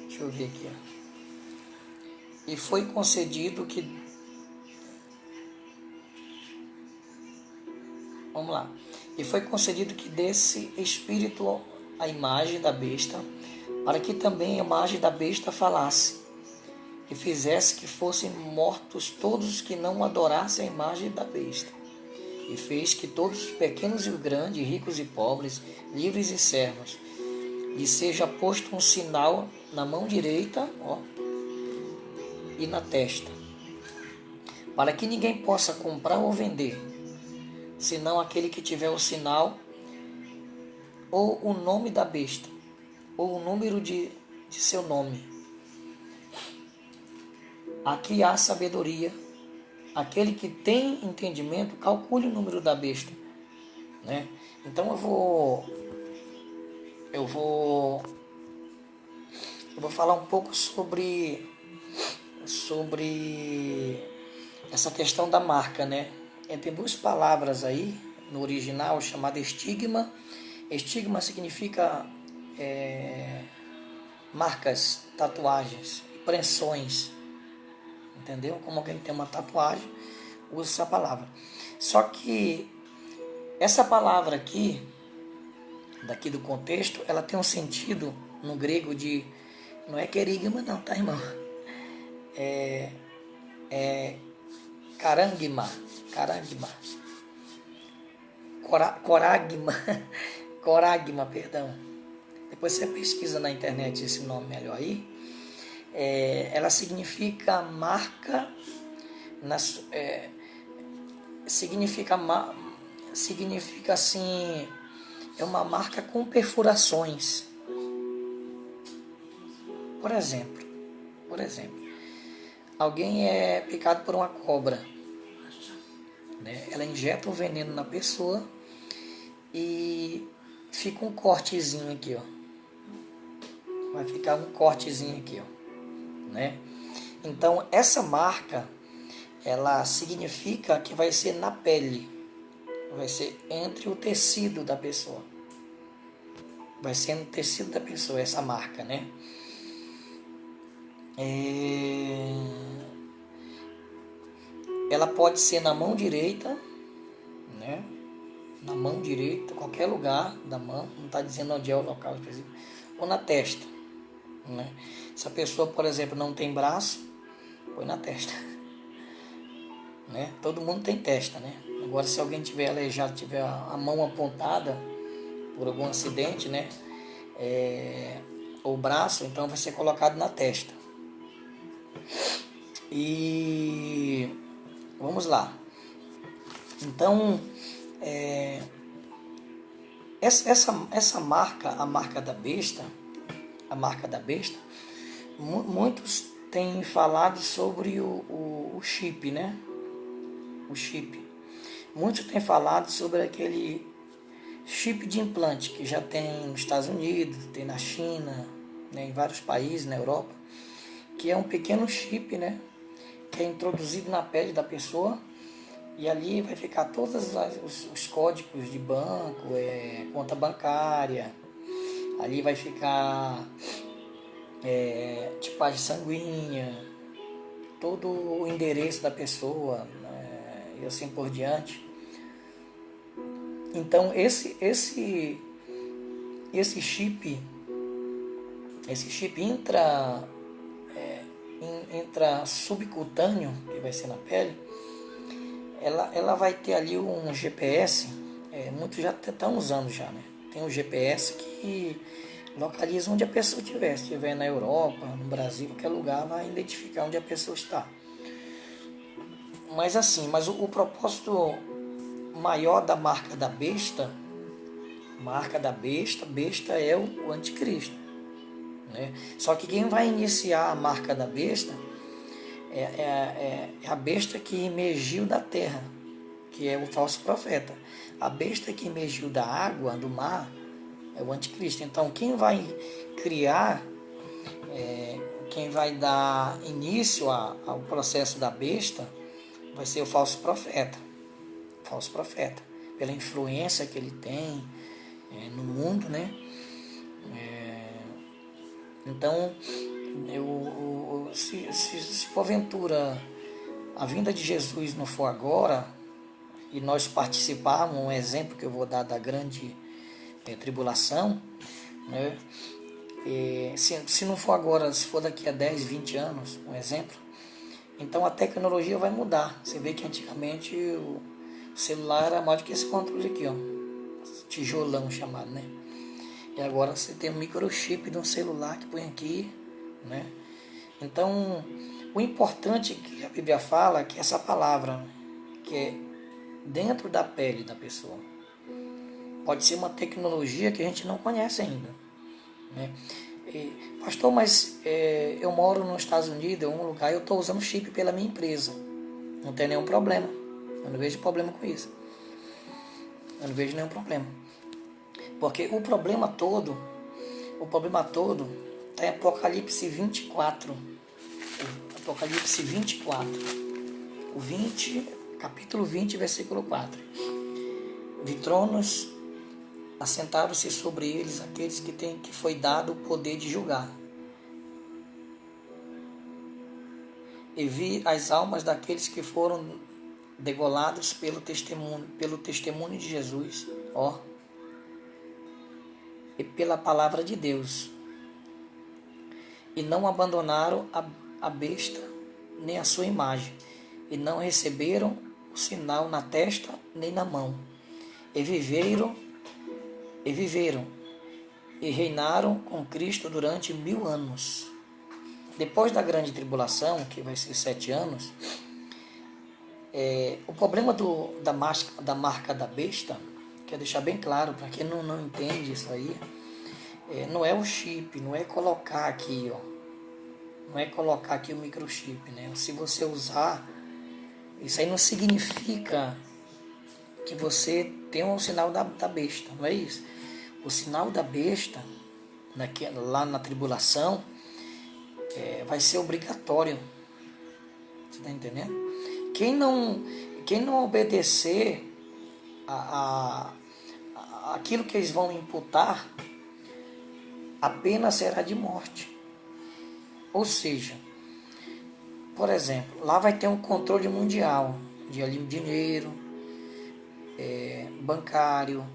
Speaker 1: Deixa eu ver aqui, ó. E foi concedido que... Vamos lá. E foi concedido que desse espírito a imagem da besta, para que também a imagem da besta falasse, e fizesse que fossem mortos todos os que não adorassem a imagem da besta. E fez que todos os pequenos e os grandes, ricos e pobres, livres e servos, lhe seja posto um sinal na mão direita, ó, e na testa, para que ninguém possa comprar ou vender, senão aquele que tiver o sinal, ou o nome da besta, ou o número de seu nome. Aqui há sabedoria. Aquele que tem entendimento, calcule o número da besta, né? Então eu vou falar um pouco sobre essa questão da marca, né? Tem duas palavras aí no original chamada estigma. Estigma significa marcas, tatuagens, impressões. Entendeu? Como alguém tem uma tatuagem, usa essa palavra. Só que essa palavra aqui, daqui do contexto, ela tem um sentido no grego de... Não é querigma não, tá, irmão? É carangma. Coragma, perdão. Depois você pesquisa na internet esse nome melhor aí. Ela significa marca, significa assim, é uma marca com perfurações. Por exemplo, alguém é picado por uma cobra, né? Ela injeta o veneno na pessoa e fica um cortezinho aqui, ó. Vai ficar um cortezinho aqui, ó. Né? Então essa marca, ela significa que vai ser na pele, vai ser entre o tecido da pessoa, vai ser no tecido da pessoa essa marca, né? Ela pode ser na mão direita, né? Na mão direita, qualquer lugar da mão, não está dizendo onde é o local específico, ou na testa, né? Se a pessoa, por exemplo, não tem braço, põe na testa, né? Todo mundo tem testa, né? Agora, se alguém tiver aleijado, tiver a mão apontada por algum acidente, né? Ou o braço, então vai ser colocado na testa. E vamos lá. Então, essa marca, a marca da besta, muitos têm falado sobre o chip, né? O chip. Muitos têm falado sobre aquele chip de implante que já tem nos Estados Unidos, tem na China, né, em vários países, na Europa, que é um pequeno chip, né, que é introduzido na pele da pessoa E ali vai ficar todos os códigos de banco, conta bancária. Ali vai ficar tipagem sanguínea, todo o endereço da pessoa, né, e assim por diante. Então esse chip intra subcutâneo, que vai ser na pele, ela vai ter ali um GPS, muitos já estão usando já, né? Tem um GPS que localiza onde a pessoa estiver. Se estiver na Europa, no Brasil, qualquer lugar, vai identificar onde a pessoa está. Mas o propósito maior da marca da besta é o anticristo, né? Só que quem vai iniciar a marca da besta é a besta que emergiu da terra, que é o falso profeta. A besta que emergiu da água, do mar, é o anticristo. Então quem vai criar, quem vai dar início ao processo da besta vai ser o falso profeta. Pela influência que ele tem no mundo, né? Então, se porventura a vinda de Jesus não for agora, e nós participarmos, um exemplo que eu vou dar da grande tribulação, né? Se não for agora, se for daqui a 10, 20 anos, um exemplo, então a tecnologia vai mudar. Você vê que antigamente o celular era maior do que esse controle aqui, ó, tijolão chamado, né? E agora você tem um microchip de um celular que põe aqui, né? Então, o importante que a Bíblia fala é que essa palavra, que é dentro da pele da pessoa, pode ser uma tecnologia que a gente não conhece ainda, né? Pastor, mas eu moro nos Estados Unidos, em um lugar, eu estou usando chip pela minha empresa. Não tem nenhum problema. Eu não vejo problema com isso. Eu não vejo nenhum problema. Porque o problema todo está em Apocalipse 24. Apocalipse 24. Capítulo 20, versículo 4. De tronos assentaram-se sobre eles aqueles que foi dado o poder de julgar. E vi as almas daqueles que foram degolados pelo testemunho de Jesus, e pela palavra de Deus, e não abandonaram a besta nem a sua imagem, e não receberam o sinal na testa nem na mão, e viveram e reinaram com Cristo durante 1000 anos. Depois da grande tribulação, que vai ser 7 anos, o problema da marca da besta, quero deixar bem claro para quem não entende isso aí, não é o chip, não é colocar aqui, não é colocar aqui o microchip, né? Se você usar, isso aí não significa que você tem um sinal da besta, não é isso? O sinal da besta, lá na tribulação, vai ser obrigatório. Você está entendendo? Quem não obedecer aquilo que eles vão imputar, a pena será de morte. Ou seja, por exemplo, lá vai ter um controle mundial de dinheiro, bancário,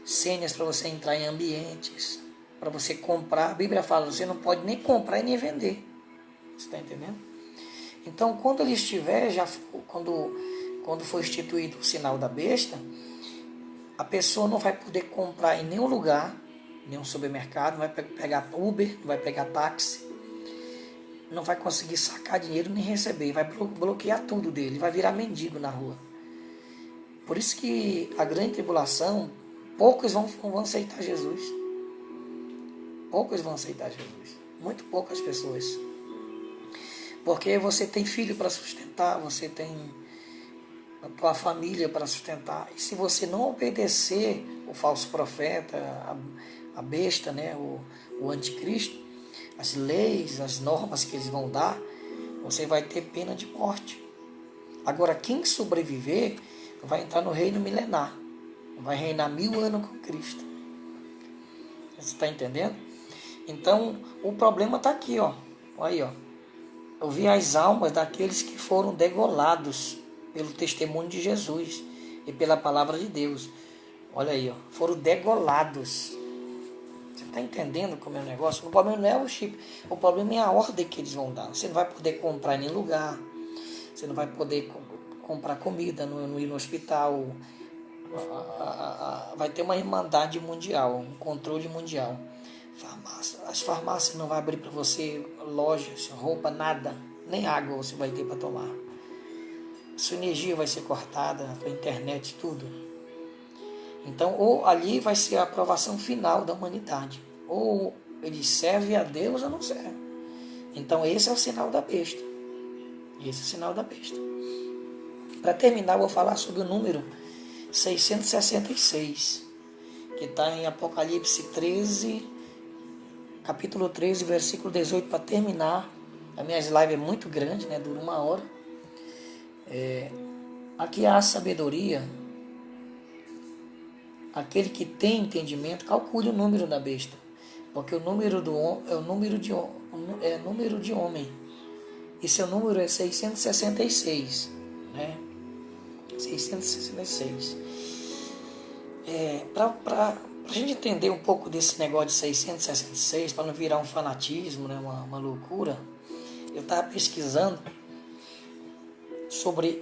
Speaker 1: senhas para você entrar em ambientes, para você comprar. A Bíblia fala, você não pode nem comprar e nem vender. Você está entendendo? Então, quando ele estiver, quando for instituído o sinal da besta, a pessoa não vai poder comprar em nenhum lugar, nenhum supermercado, não vai pegar Uber, não vai pegar táxi, não vai conseguir sacar dinheiro nem receber, vai bloquear tudo dele, vai virar mendigo na rua. Por isso que a grande tribulação, poucos vão aceitar Jesus. Poucos vão aceitar Jesus. Muito poucas pessoas. Porque você tem filho para sustentar, você tem a tua família para sustentar. E se você não obedecer o falso profeta, a besta, né, o anticristo, as leis, as normas que eles vão dar, você vai ter pena de morte. Agora, quem sobreviver vai entrar no reino milenar. Vai reinar 1000 anos com Cristo. Você está entendendo? Então, o problema está aqui, ó. Olha aí, ó. Eu vi as almas daqueles que foram degolados pelo testemunho de Jesus e pela palavra de Deus. Olha aí, ó. Foram degolados. Você está entendendo como é o negócio? O problema não é o chip. O problema é a ordem que eles vão dar. Você não vai poder comprar em nenhum lugar. Você não vai poder comprar comida, não ir no hospital. Vai ter uma irmandade mundial, um controle mundial. As farmácias não vão abrir para você, lojas, roupa, nada. Nem água você vai ter para tomar. Sua energia vai ser cortada, a internet, tudo. Então, ou ali vai ser a aprovação final da humanidade. Ou eles servem a Deus ou não servem. Então, esse é o sinal da besta. Esse é o sinal da besta. Para terminar, eu vou falar sobre o número 666, que está em Apocalipse 13, capítulo 13, versículo 18, para terminar. A minha live é muito grande, né? Dura 1 hora. Aqui há sabedoria. Aquele que tem entendimento, calcule o número da besta, porque o número é o número de homem. E seu número é 666, né? 666. Para a gente entender um pouco desse negócio de 666, para não virar um fanatismo, né? uma loucura, eu estava pesquisando sobre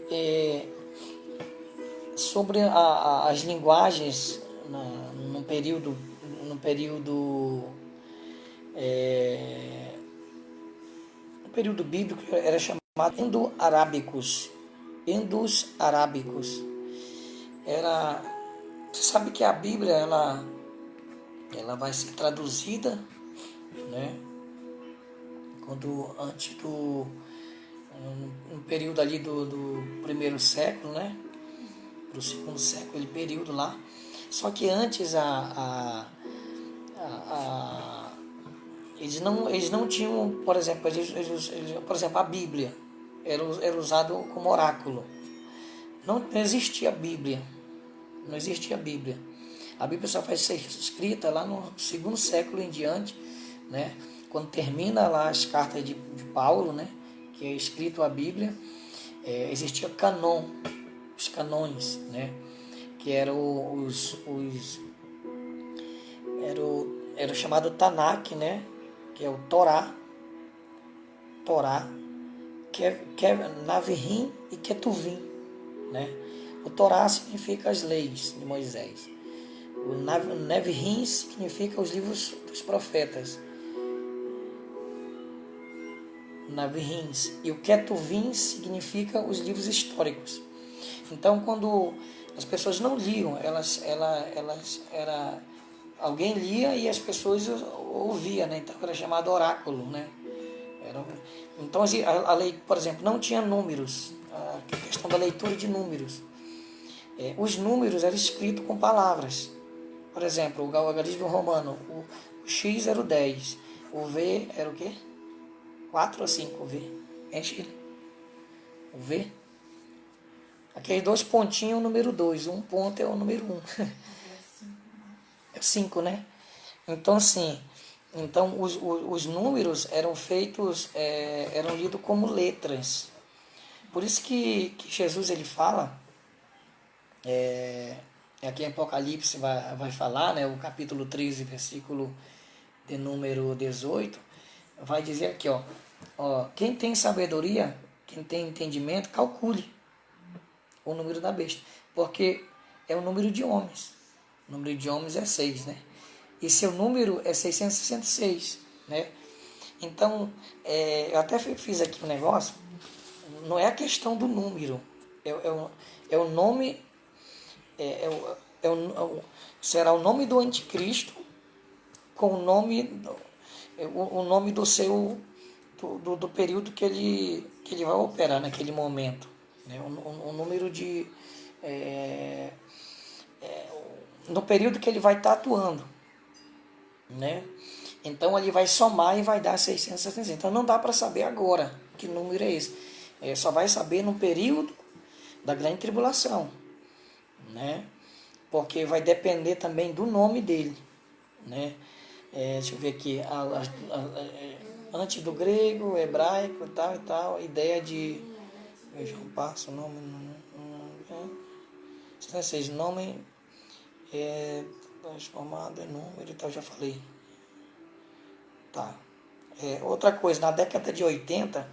Speaker 1: as linguagens no período bíblico, era chamado indo-arábicos. Você sabe que a Bíblia ela vai ser traduzida, né? No período ali do primeiro século, né? Para o segundo século, aquele período lá. Só que antes eles não tinham, por exemplo, a Bíblia era usado como oráculo. Não existia Bíblia. Não existia Bíblia. A Bíblia só vai ser escrita lá no segundo século em diante, né? Quando termina lá as cartas de Paulo, né? Que é escrito a Bíblia, existia canon, os canões, né? Que eram era o chamado Tanakh, né? Que é o Torá, Navihim e Ketuvim, né? O Torá significa as leis de Moisés. O Navihim significa os livros dos profetas. Navihim. E o Ketuvim significa os livros históricos. Então, quando as pessoas não liam, alguém lia e as pessoas ouviam, né? Então era chamado oráculo, né? Então a lei, por exemplo, não tinha números, a questão da leitura de números. Os números eram escritos com palavras. Por exemplo, o algarismo romano, o X era o 10, o V era o quê? 4 ou 5, o V? Enche ele. O V. Aqueles 2 pontinhos é o número 2, um ponto é o número 1. É 5, né? Então, assim, os números eram feitos, eram lidos como letras. Por isso que Jesus ele fala, aqui em Apocalipse vai falar, né, o capítulo 13, versículo de número 18, vai dizer aqui, ó, quem tem sabedoria, quem tem entendimento, calcule o número da besta, porque é o número de homens. O número de homens é 6, né? E seu número é 666, né? Então, eu até fiz aqui um negócio, não é a questão do número, é o nome, será o nome do anticristo com o nome do seu, do período que ele vai operar naquele momento, né? O número de... no período que ele vai estar atuando, né? Então ele vai somar e vai dar 666. Então não dá para saber agora que número é esse. Só vai saber no período da grande tribulação, né? Porque vai depender também do nome dele, né? Deixa eu ver aqui, antes do grego, hebraico, tal e tal, ideia de, veja, eu passo o nome, nome transformado em número e tal, já falei. Tá. Outra coisa, na década de 80,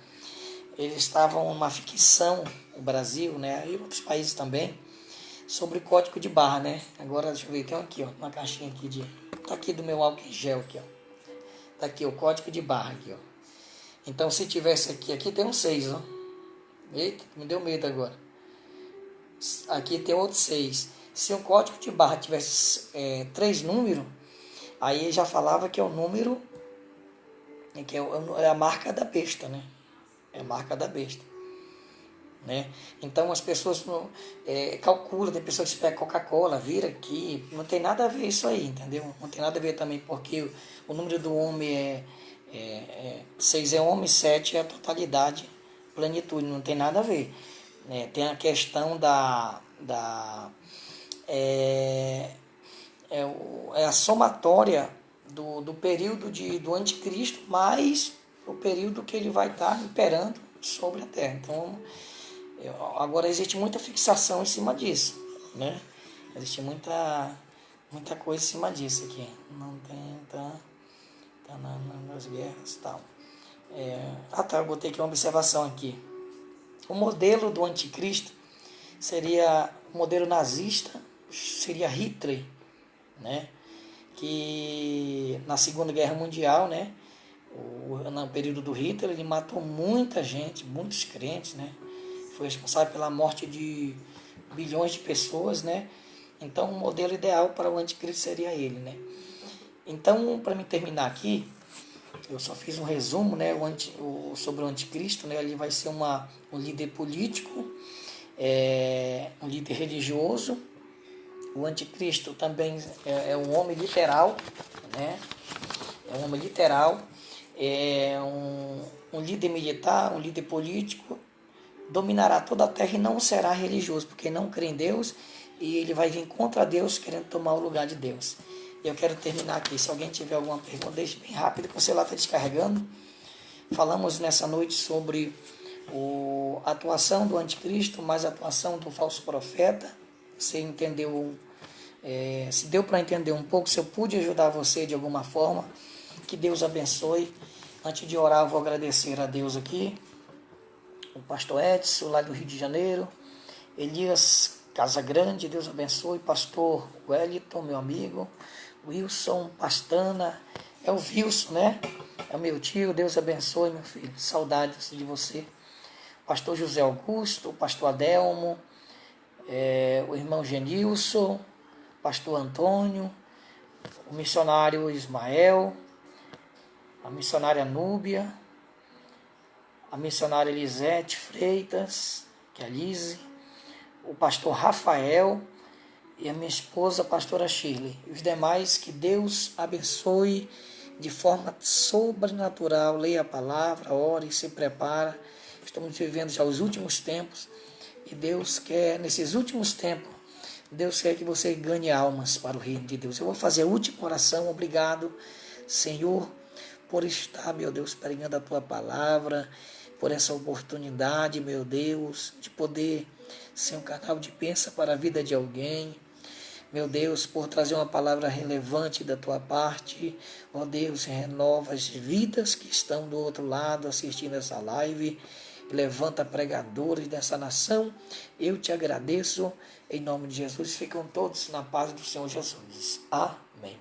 Speaker 1: eles estavam numa ficção, o Brasil, né, e outros países também, sobre código de barra, né? Agora, deixa eu ver, tem aqui, ó, uma caixinha aqui tá aqui do meu álcool em gel aqui, ó. Tá aqui o código de barra aqui, ó. Então, se tivesse aqui tem um 6, ó. Eita, me deu medo agora. Aqui tem outro 6. Se o código de barra tivesse 3 números, aí já falava que é o número, que é a marca da besta, né? É a marca da besta, né? Então as pessoas calculam, tem pessoas que pegam Coca-Cola, vira aqui, não tem nada a ver isso aí, entendeu? Não tem nada a ver também, porque o número do homem 6 é homem, 7 é a totalidade, plenitude, não tem nada a ver. Tem a questão a somatória do período do anticristo mais o período que ele vai estar imperando sobre a terra. Então, agora existe muita fixação em cima disso, né? Existe muita coisa em cima disso aqui. Não tem, tá nas guerras e tal. Eu botei aqui uma observação aqui. O modelo do anticristo seria o modelo nazista, seria Hitler, né? Que na Segunda Guerra Mundial, né? No período do Hitler, ele matou muita gente, muitos crentes, né? Foi responsável pela morte de bilhões de pessoas, né? Então, o modelo ideal para o anticristo seria ele, né? Então, para me terminar aqui, eu só fiz um resumo, né? Sobre o anticristo, né? Ele vai ser um líder político, um líder religioso. O anticristo também é um homem literal, né? É um homem literal, é um líder militar, um líder político, dominará toda a terra e não será religioso, porque não crê em Deus e ele vai vir contra Deus querendo tomar o lugar de Deus. Eu quero terminar aqui. Se alguém tiver alguma pergunta, deixe bem rápido, que o celular está descarregando. Falamos nessa noite sobre a atuação do anticristo, mais a atuação do falso profeta. Você entendeu, se deu para entender um pouco, se eu pude ajudar você de alguma forma, que Deus abençoe. Antes de orar, eu vou agradecer a Deus aqui, o pastor Edson, lá do Rio de Janeiro, Elias Casagrande, Deus abençoe, pastor Wellington, meu amigo, Wilson Pastana, é o Wilson, né? É o meu tio, Deus abençoe, meu filho, saudades de você. Pastor José Augusto, pastor Adelmo, o irmão Genilson, pastor Antônio, o missionário Ismael, a missionária Núbia, a missionária Elisete Freitas, que é a Lise, o pastor Rafael e a minha esposa, a pastora Shirley. E os demais, que Deus abençoe de forma sobrenatural. Leia a palavra, ore e se prepara. Estamos vivendo já os últimos tempos e Deus quer, nesses últimos tempos, Deus quer que você ganhe almas para o reino de Deus. Eu vou fazer a última oração. Obrigado, Senhor, por estar, meu Deus, pregando a Tua palavra, por essa oportunidade, meu Deus, de poder ser um canal de bênção para a vida de alguém. Meu Deus, por trazer uma palavra relevante da Tua parte. Ó Deus, renova as vidas que estão do outro lado assistindo essa live. Levanta pregadores dessa nação. Eu te agradeço. Em nome de Jesus, ficam todos na paz do Senhor Jesus. Amém.